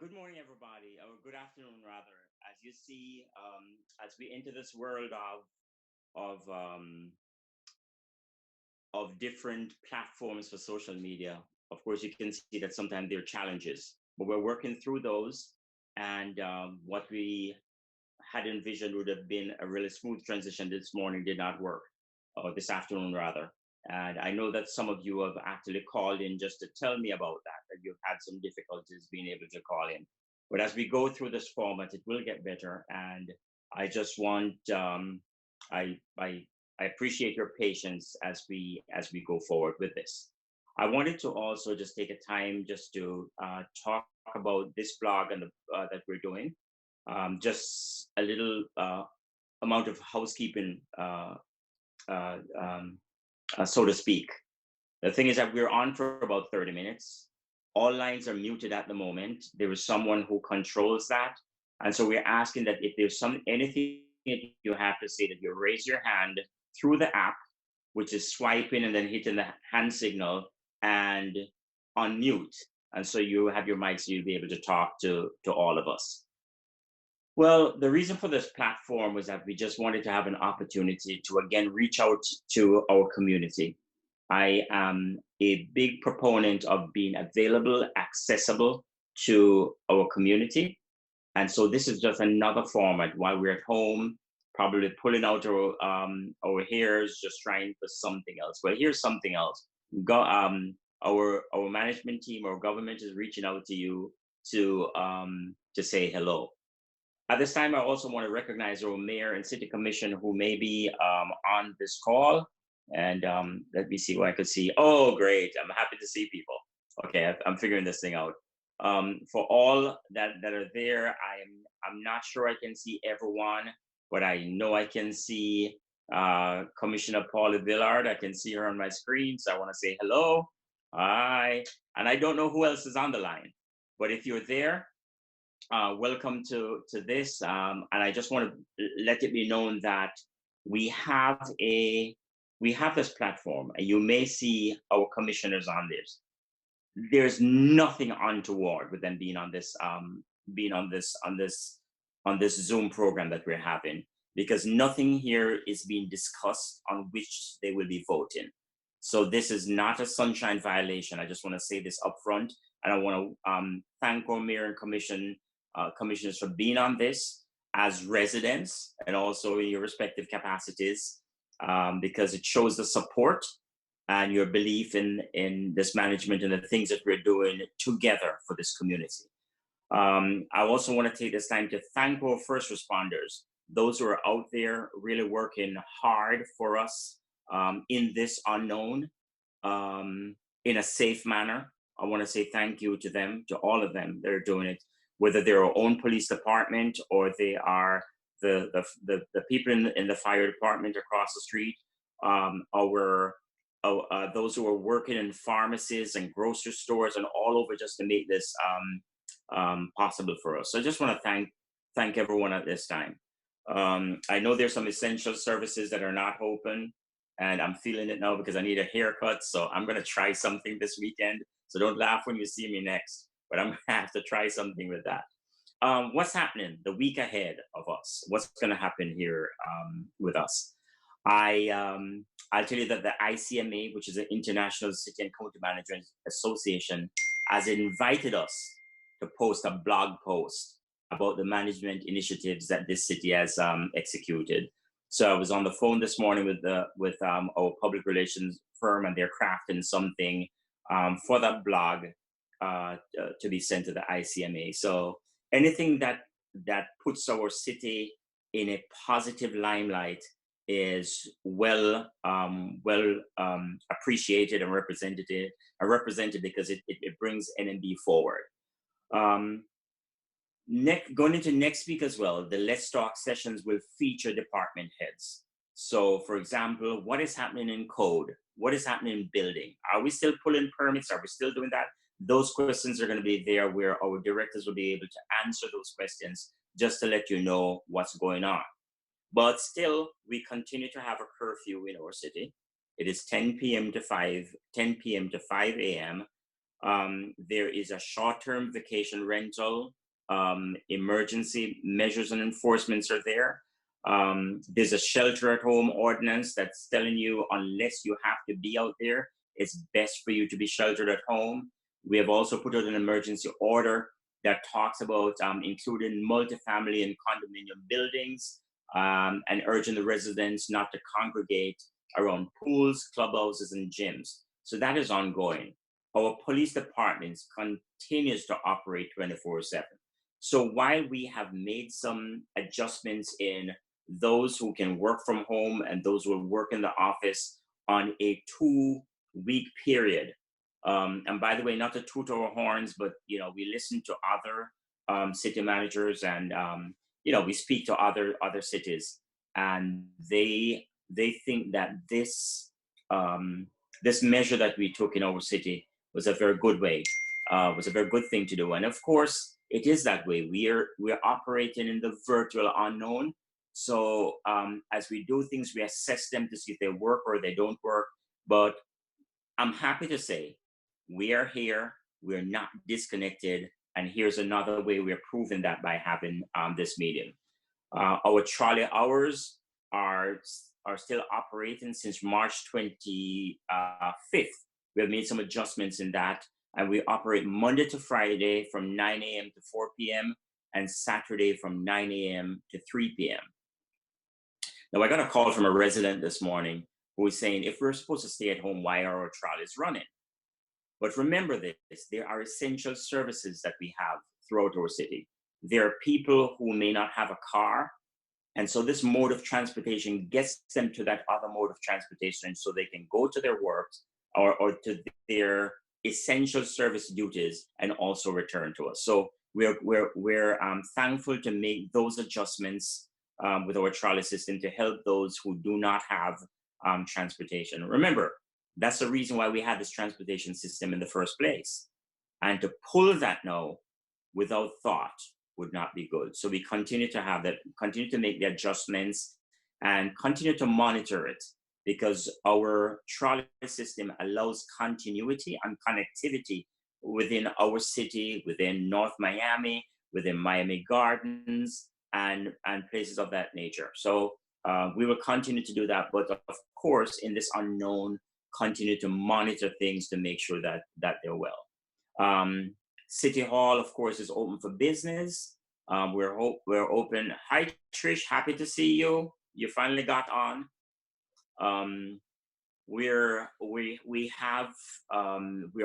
Good morning, everybody, or good afternoon, rather. As you see, as we enter this world of um, of different platforms for social media, of course, you can see that sometimes there are challenges, but we're working through those. And what we had envisioned would have been a really smooth transition this morning did not work, or this afternoon rather. And I know that some of you have actually called in just to tell me about that you've had some difficulties being able to call in. But as we go through this format, it will get better. And I just want, I, I, I appreciate your patience as we go forward with this. I wanted to also just take a time just to talk about this blog and that we're doing, just a little amount of housekeeping, uh, um, so to speak. The thing is that we're on for about 30 minutes. All lines are muted at the moment. There is someone who controls that. And so we're asking that if there's anything that you have to say, that you raise your hand through the app, which is swiping and then hitting the hand signal and unmute. And so you have your mic so you'll be able to talk to all of us. Well, the reason for this platform was that we just wanted to have an opportunity to again reach out to our community. I am a big proponent of being available, accessible to our community. And so this is just another format while we're at home, probably pulling out our hairs, just trying for something else. Well, here's something else. Our management team, our government is reaching out to you to say hello. At this time, I also want to recognize our mayor and city commission who may be on this call. And let me see what I could see. Oh, great. I'm happy to see people. Okay, I'm figuring this thing out. For all that are there, I'm not sure I can see everyone, but I know I can see Commissioner Paula Villard. I can see her on my screen, so I want to say hello. Hi. And I don't know who else is on the line, but if you're there, welcome to this. And I just want to let it be known that we have a we have this platform, and you may see our commissioners on this. There's nothing untoward with them being on this being on this Zoom program that we're having, because nothing here is being discussed on which they will be voting. So this is not a sunshine violation. I just want to say this up front, and I want to thank our mayor and commissioners for being on this as residents and also in your respective capacities, because it shows the support and your belief in this management and the things that we're doing together for this community. I also want to take this time to thank our first responders, those who are out there really working hard for us in this unknown, in a safe manner. I want to say thank you to them, to all of them that are doing it, whether they're our own police department or they are the people in the fire department across the street, those who are working in pharmacies and grocery stores and all over just to make this possible for us. So I just want to thank everyone at this time. I know there's some essential services that are not open, and I'm feeling it now because I need a haircut. So I'm going to try something this weekend. So don't laugh when you see me next, but I'm going to have to try something with that. What's happening the week ahead of us? What's going to happen here with us? I'll tell you that the ICMA, which is the International City and County Managers Association, has invited us to post a blog post about the management initiatives that this city has executed. So I was on the phone this morning with our public relations firm, and they're crafting something for that blog to be sent to the ICMA. So anything that puts our city in a positive limelight is well appreciated and represented because it brings NMB forward. Going into next week as well, the Let's Talk sessions will feature department heads. So, for example, what is happening in code? What is happening in building? Are we still pulling permits? Are we still doing that? Those questions are going to be there where our directors will be able to answer those questions just to let you know what's going on. But still, we continue to have a curfew in our city. It is 10 p.m. to 5 a.m. There is a short-term vacation rental. Emergency measures and enforcements are there. There's a shelter at home ordinance that's telling you unless you have to be out there, it's best for you to be sheltered at home. We have also put out an emergency order that talks about including multifamily and condominium buildings, and urging the residents not to congregate around pools, clubhouses, and gyms. So that is ongoing. Our police departments continues to operate 24/7. So while we have made some adjustments in those who can work from home and those who will work in the office on a 2-week period, and by the way, not to toot our horns, but we listen to other city managers, and we speak to other cities, and they think that this measure that we took in our city was a very good way, was a very good thing to do. And of course, it is that way. We're operating in the virtual unknown. So as we do things, we assess them to see if they work or they don't work. But I'm happy to say we are here. We're not disconnected. And here's another way we're proving that by having this medium. Our trolley hours are still operating since March 25th. We have made some adjustments in that, and we operate Monday to Friday from 9 a.m. to 4 p.m. and Saturday from 9 a.m. to 3 p.m. Now, I got a call from a resident this morning who was saying, if we're supposed to stay at home, why are our trolleys running? But remember this, there are essential services that we have throughout our city. There are people who may not have a car, and so this mode of transportation gets them to that other mode of transportation so they can go to their work or to their essential service duties and also return to us. So we're thankful to make those adjustments with our trolley system to help those who do not have transportation. Remember, that's the reason why we had this transportation system in the first place. And to pull that now without thought would not be good. So we continue to have that, continue to make the adjustments and continue to monitor it, because our trolley system allows continuity and connectivity within our city, within North Miami, within Miami Gardens, and places of that nature. So we will continue to do that, but of course, in this unknown, continue to monitor things to make sure that they're well. City Hall, of course, is open for business. We're open. Hi, Trish, happy to see you. You finally got on. We're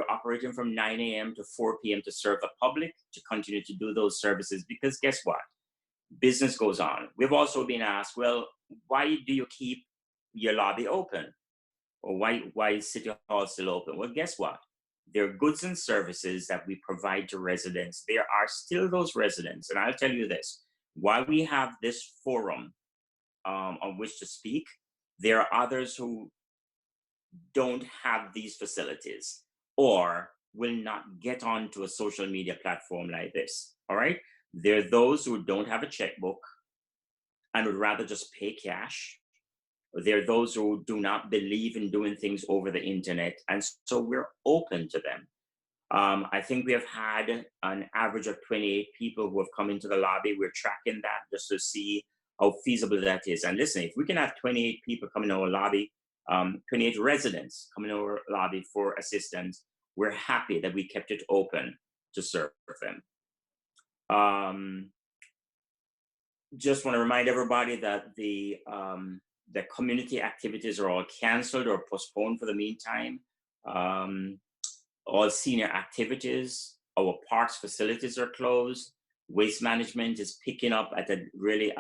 operating from 9 a.m. to 4 p.m. to serve the public, to continue to do those services, because guess what? Business goes on. We've also been asked, well, why do you keep your lobby open? Or why is City Hall still open? Well, guess what? There are goods and services that we provide to residents. There are still those residents, and I'll tell you this, while we have this forum on which to speak, there are others who don't have these facilities or will not get onto a social media platform like this, all right? There are those who don't have a checkbook and would rather just pay cash. There are those who do not believe in doing things over the internet, and so we're open to them. I think we have had an average of 28 people who have come into the lobby. We're tracking that just to see how feasible that is. And listen, if we can have 28 people come in our lobby, 28 residents come in our lobby for assistance, we're happy that we kept it open to serve them. Just want to remind everybody that the community activities are all canceled or postponed for the meantime. All senior activities, our parks facilities are closed. Waste management is picking up at a really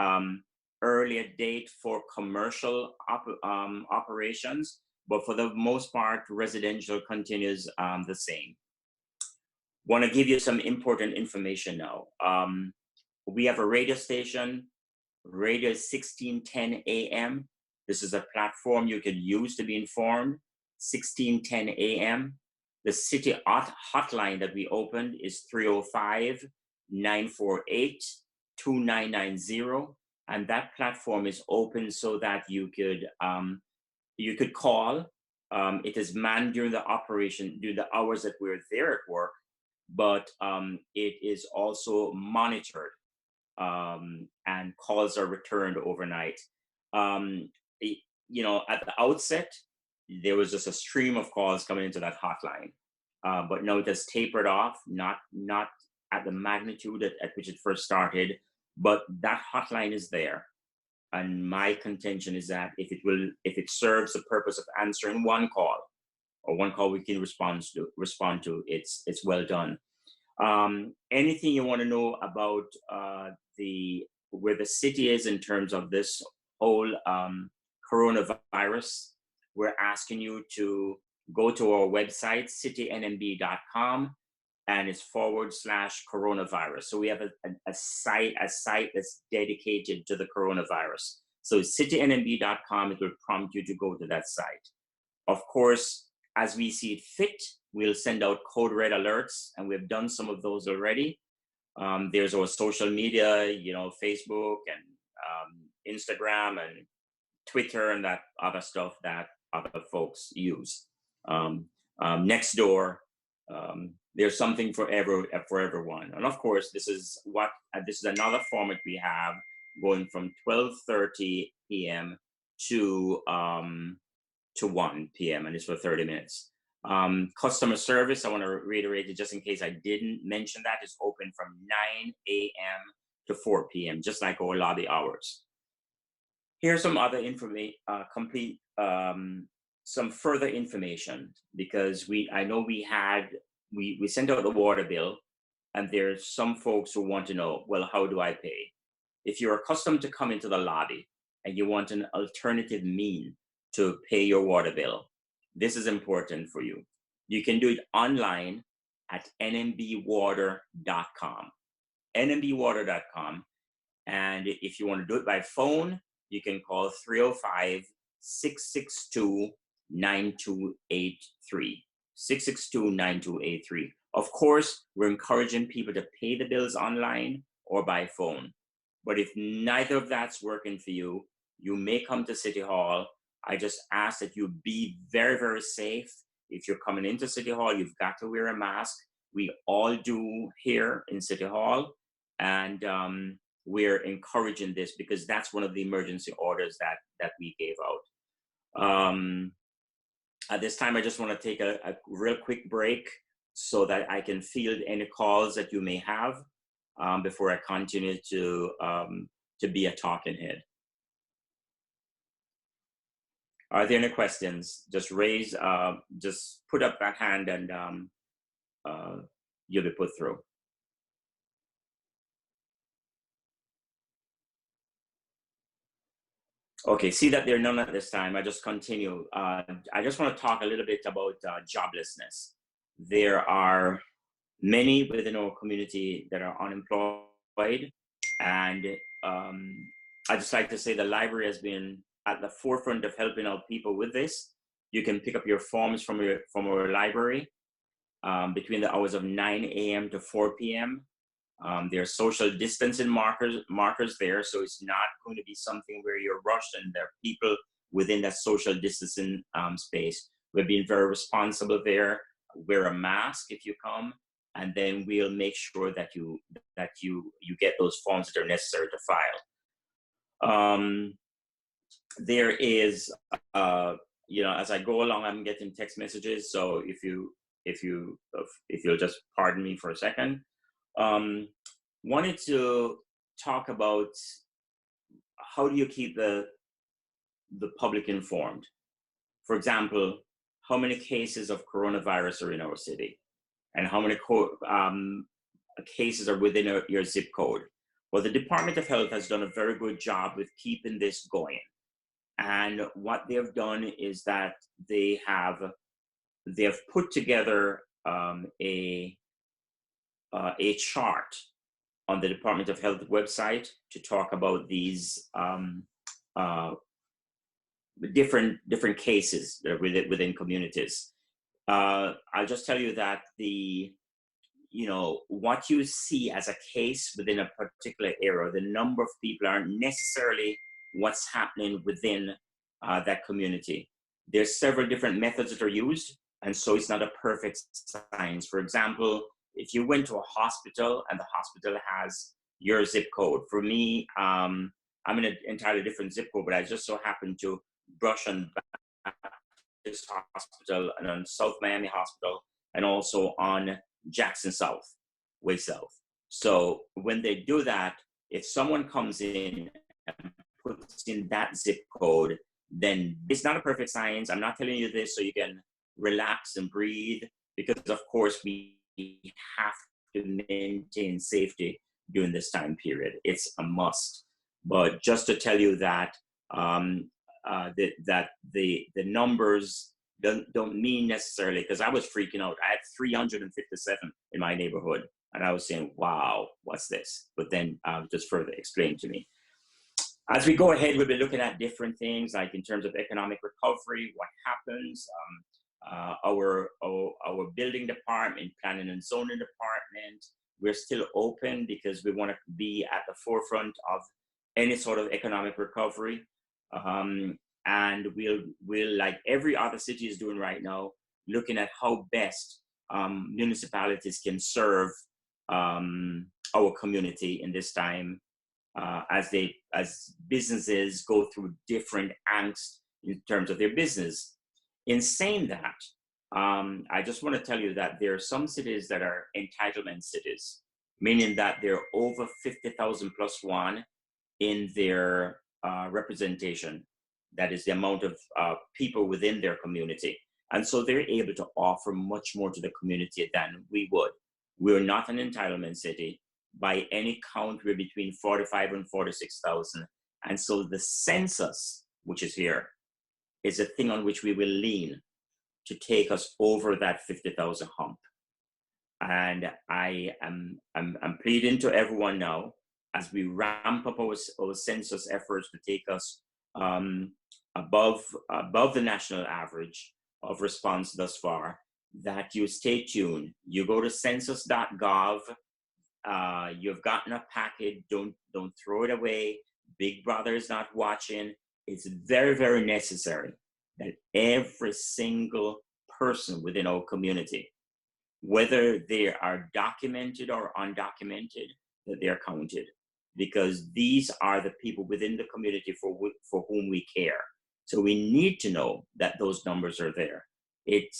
earlier date for commercial operations, but for the most part, residential continues the same. Want to give you some important information now. We have a radio station, radio 1610 AM. This is a platform you can use to be informed, 1610 AM. The city hotline that we opened is 305-948-2990. And that platform is open so that you could call It is manned during the operation, during the hours that we're there at work, but it is also monitored, and calls are returned overnight. Um, at the outset, there was just a stream of calls coming into that hotline, but now it has tapered off, not at the magnitude at which it first started, but that hotline is there. And my contention is that if it serves the purpose of answering one call, or one call we can respond to, it's well done. Anything you want to know about the where the city is in terms of this whole coronavirus, we're asking you to go to our website, citynmb.com, and it's /coronavirus. So we have a site that's dedicated to the coronavirus. So citynmb.com, it will prompt you to go to that site. Of course, as we see it fit, we'll send out code red alerts, and we've done some of those already. There's our social media, Facebook and Instagram and Twitter and that other stuff that other folks use. Next door, there's something for everyone. And of course, this is another format we have, going from 12:30 p.m. to 1 p.m. and it's for 30 minutes. Customer service, I want to reiterate it just in case I didn't mention that, is open from 9 a.m. to 4 p.m., just like our lobby hours. Here's some other some further information, because I know we sent out the water bill, and there's some folks who want to know, well, how do I pay? If you're accustomed to come into the lobby and you want an alternative mean to pay your water bill, this is important for you. You can do it online at nmbwater.com. nmbwater.com. And if you want to do it by phone, you can call 305-662-9283. 662-9283. Of course, we're encouraging people to pay the bills online or by phone. But if neither of that's working for you, you may come to City Hall. I just ask that you be very, very safe. If you're coming into City Hall, you've got to wear a mask. We all do here in City Hall. And we're encouraging this because that's one of the emergency orders that we gave out. At this time, I just want to take a real quick break so that I can field any calls that you may have before I continue to be a talking head. Are there any questions? Just put up that hand and you'll be put through. Okay, see that there are none at this time. I just continue. I just want to talk a little bit about joblessness. There are many within our community that are unemployed, and I just like to say the library has been at the forefront of helping out people with this. You can pick up your forms from our library between the hours of 9 a.m. to 4 p.m. There are social distancing markers there, so it's not going to be something where you're rushed, and there are people within that social distancing space. We're being very responsible there. Wear a mask if you come, and then we'll make sure that you get those forms that are necessary to file. There is, as I go along, I'm getting text messages. So if you'll just pardon me for a second. Wanted to talk about how do you keep the public informed. For example, how many cases of coronavirus are in our city, and how many cases are within your zip code. Well, the Department of Health has done a very good job with keeping this going. And what they've done is that they have put together a chart on the Department of Health website to talk about these different cases that are within communities. I'll just tell you that what you see as a case within a particular area, the number of people aren't necessarily what's happening within that community. there's several different methods that are used, and so it's not a perfect science. For example, if you went to a hospital and the hospital has your zip code, for me, I'm in an entirely different zip code, but I just so happen to brush on Baptist Hospital and on South Miami Hospital, and also on Jackson South, way south. So when they do that, if someone comes in and puts in that zip code, then it's not a perfect science. I'm not telling you this so you can relax and breathe, because of course we have to maintain safety during this time period. It's a must. But just to tell you that that the numbers don't mean necessarily, because I was freaking out. I had 357 in my neighborhood, and I was saying, "Wow, what's this?" But then just further explained to me. As we go ahead, we'll be looking at different things, like in terms of economic recovery, what happens. Our building department, planning and zoning department, we're still open because we want to be at the forefront of any sort of economic recovery. And we'll, like every other city is doing right now, looking at how best municipalities can serve our community in this time, as businesses go through different angst in terms of their business. In saying that, I just want to tell you that there are some cities that are entitlement cities, meaning that they're over 50,000 plus one in their representation. That is the amount of people within their community. And so they're able to offer much more to the community than we would. We're not an entitlement city. By any count, we're between 45 and 46,000. And so the census, which is here, is a thing on which we will lean to take us over that 50,000 hump. And I'm pleading to everyone now, as we ramp up our census efforts to take us above the national average of response thus far, that you stay tuned. You go to census.gov. You've gotten a packet. Don't throw it away. Big Brother is not watching. It's very, very necessary that every single person within our community, whether they are documented or undocumented, that they're counted, because these are the people within the community for whom we care. So we need to know that those numbers are there. It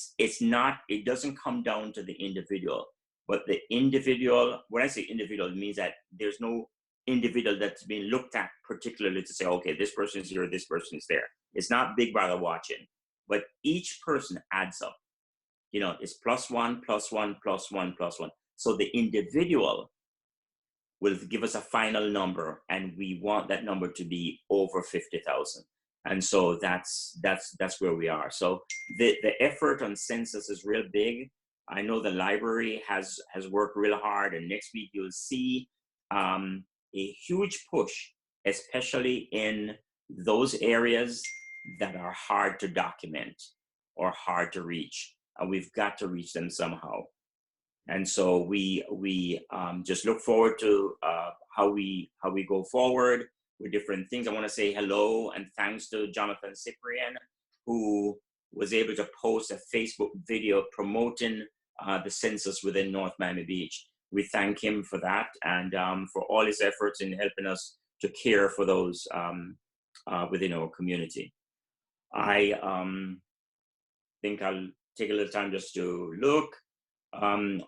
doesn't come down to the individual, but the individual, when I say individual, it means that there's no individual that's being looked at particularly to say, okay, this person is here, this person is there. It's not Big Brother watching, but each person adds up. You know, it's plus one, plus one, plus one, plus one. So the individual will give us a final number, and we want that number to be over 50,000. And so that's where we are. So the effort on census is real big. I know the library has worked real hard, and next week you'll see a huge push, especially in those areas that are hard to document or hard to reach, and we've got to reach them somehow. And so we just look forward to how we go forward with different things. I want to say hello and thanks to Jonathan Cyprian, who was able to post a Facebook video promoting the census within North Miami Beach. We thank him for that, and for all his efforts in helping us to care for those within our community. I think I'll take a little time just to look. On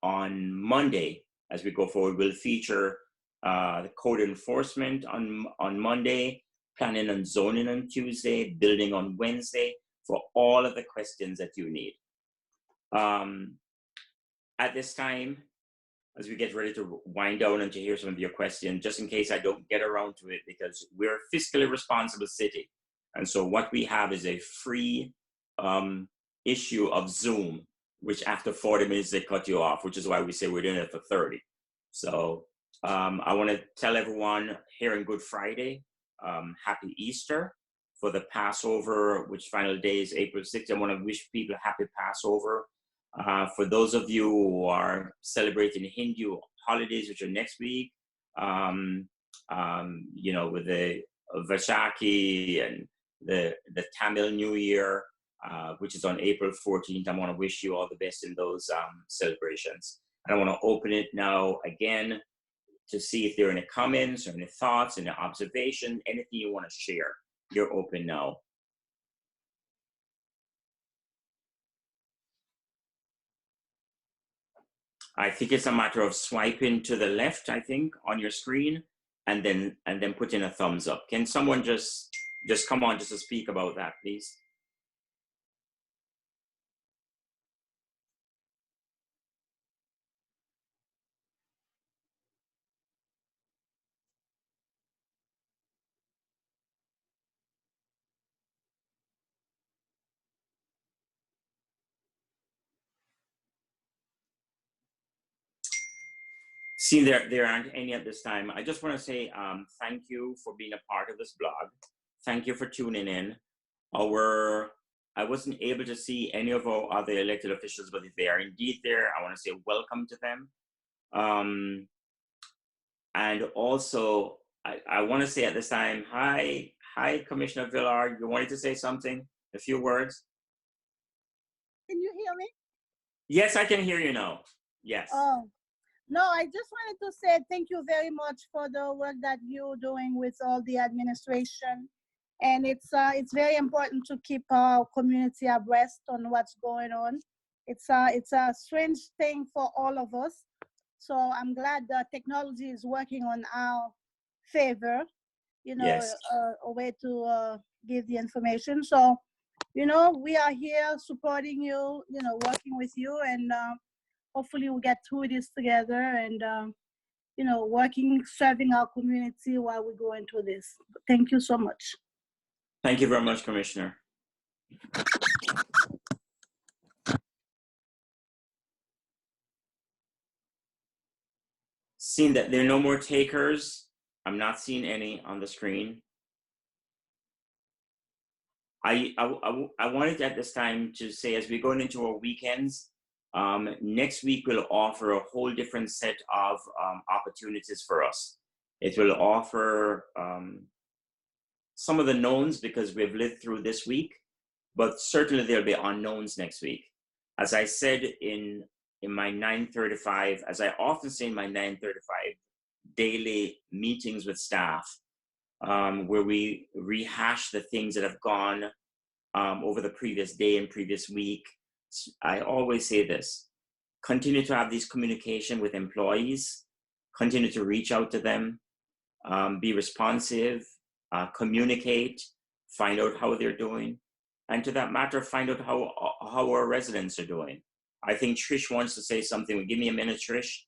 Monday, as we go forward, we'll feature the code enforcement on Monday, planning and zoning on Tuesday, building on Wednesday, for all of the questions that you need. At this time, as we get ready to wind down and to hear some of your questions, just in case I don't get around to it, because we're a fiscally responsible city. And so what we have is a free issue of Zoom, which after 40 minutes, they cut you off, which is why we say we're doing it for 30. So I want to tell everyone here on Good Friday, happy Easter. For the Passover, which final day is April 6th, I want to wish people happy Passover. For those of you who are celebrating Hindu holidays, which are next week, you know, with the Vaishakhi and the Tamil New Year, which is on April 14th. I want to wish you all the best in those celebrations. And I want to open it now again to see if there are any comments or any thoughts, any observations, anything you want to share. You're open now. I think it's a matter of swiping to the left, I think, on your screen, and then putting a thumbs up. Can someone just come on just to speak about that, please? See, there aren't any at this time. I just want to say thank you for being a part of this blog. Thank you for tuning in. I wasn't able to see any of our other elected officials, but if they are indeed there, I want to say welcome to them. And also, I want to say at this time, hi, Commissioner Villard. You wanted to say something? A few words? Can you hear me? Yes, I can hear you now. Yes. Oh, no, I just wanted to say thank you very much for the work that you're doing with all the administration. And it's very important to keep our community abreast on what's going on. It's a strange thing for all of us. So I'm glad the technology is working on our favor, Yes. a way to give the information. So, we are here supporting you, working with you, and hopefully we'll get through this together and, working, serving our community while we go into this. Thank you so much. Thank you very much, Commissioner. Seeing that there are no more takers, I'm not seeing any on the screen. I wanted at this time to say, as we go into our weekends, next week will offer a whole different set of opportunities for us. It will offer some of the knowns because we've lived through this week, but certainly there'll be unknowns next week. As I said in my 9:35, as I often say in my 9:35 daily meetings with staff, where we rehash the things that have gone over the previous day and previous week, I always say this: continue to have this communication with employees, continue to reach out to them, be responsive, communicate, find out how they're doing, and to that matter, find out how our residents are doing. I think Trish wants to say something. Give me a minute, Trish.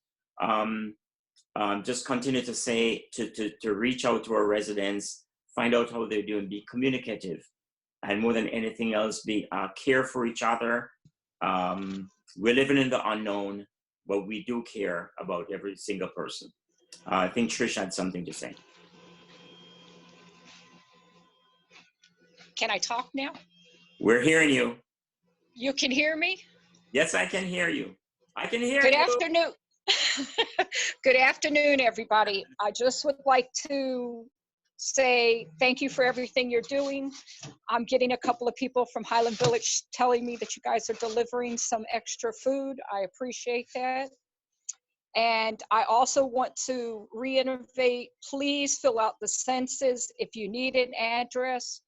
Just continue to say, to reach out to our residents, find out how they're doing, be communicative, and more than anything else, be care for each other. We're living in the unknown, but we do care about every single person. I think Trish had something to say. Can I talk now? We're hearing you. You can hear me? Yes, I can hear you. I can hear you. Good afternoon. Good afternoon, everybody. I just would like to say thank you for everything you're doing. I'm getting a couple of people from Highland Village telling me that you guys are delivering some extra food. I appreciate that. And I also want to reiterate, please fill out the census. If you need an address,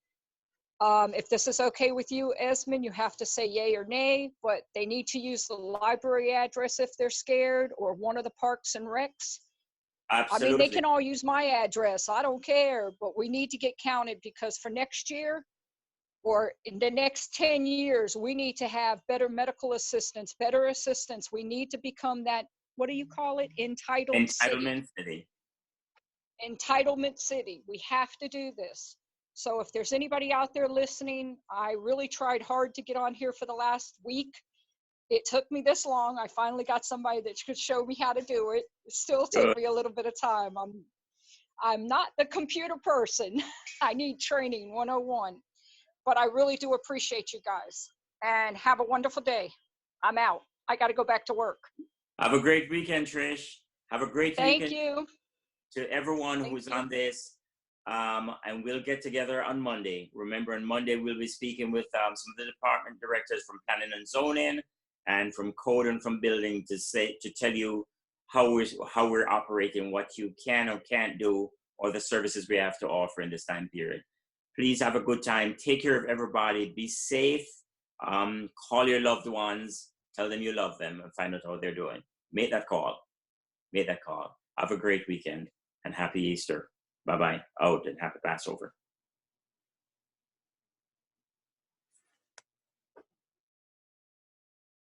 if this is okay with you, Esmond, you have to say yay or nay, but they need to use the library address if they're scared, or one of the parks and recs. Absolutely. I mean, they can all use my address. I don't care, but we need to get counted, because for next year or in the next 10 years, we need to have better medical assistance, better assistance. We need to become that, what do you call it? Entitlement city. Entitlement city. We have to do this. So if there's anybody out there listening, I really tried hard to get on here for the last week. It took me this long. I finally got somebody that could show me how to do it. It still took me a little bit of time. I'm not the computer person. I need training 101. But I really do appreciate you guys. And have a wonderful day. I'm out. I got to go back to work. Have a great weekend, Trish. Have a great weekend. Thank you. To everyone who's on this. And we'll get together on Monday. Remember, on Monday, we'll be speaking with some of the department directors from planning and zoning and from code and from building to tell you how we're operating, what you can or can't do, or the services we have to offer in this time period. Please have a good time. Take care of everybody. Be safe. Call your loved ones. Tell them you love them and find out how they're doing. Make that call. Make that call. Have a great weekend and happy Easter. Bye-bye. Out and happy Passover.